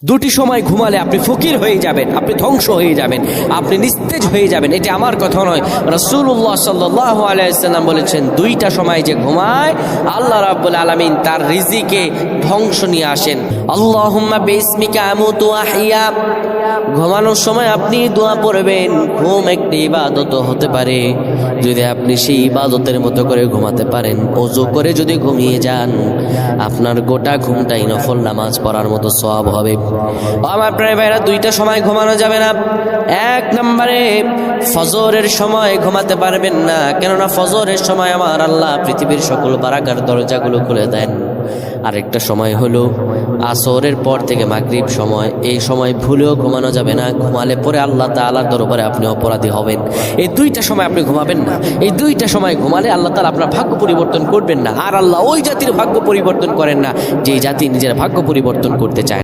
দুটি সময় ঘুমালে আপনি ফকির হয়ে যাবেন, আপনি ধ্বংস হয়ে যাবেন, আপনি নিস্তেজ হয়ে যাবেন। এটা আমার কথা নয়, রাসূলুল্লাহ সাল্লাল্লাহু আলাইহি ওয়াসাল্লাম বলেছেন, দুইটা সময় যে ঘুমায় আল্লাহ রাব্বুল আলামিন তার রিজিকে ধ্বংস নিয়ে আসেন। আল্লাহুম্মা বিসমিকা আমুতু আহইয়া, ঘুমানোর সময় আপনি দোয়া পড়বেন। ঘুম একটি ইবাদত হতে পারে, যদি আপনি সেই ইবাদতের মতো করে ঘুমাতে পারেন, ওযু করে যদি ঘুমিয়ে যান, আপনার গোটা ঘুমটাই নফল নামাজ পড়ার মতো সওয়াব হবে। আমার প্রিয় ভাইরা, দুইটা সময় ঘুমানো যাবে না। এক নম্বরে ফজরের সময় ঘুমাতে পারবেন না, কেননা ফজরের সময় আমার আল্লাহ পৃথিবীর সকল বারাকার দরজাগুলো খুলে দেন। আরেকটা সময় হলো আসরের পর থেকে মাগরিব সময়, এই সময় ভুলেও ঘুমানো যাবে না। ঘুমালে পরে আল্লাহ তাআলার দরবারে আপনি অপরাধী হবেন। এই দুইটা সময় আপনি ঘুমাবেন না। এই দুইটা সময় ঘুমালে আল্লাহ তাআলা আপনার ভাগ্য পরিবর্তন করবেন না। আর আল্লাহ ওই জাতির ভাগ্য পরিবর্তন করেন না যে জাতি নিজের ভাগ্য পরিবর্তন করতে চায়।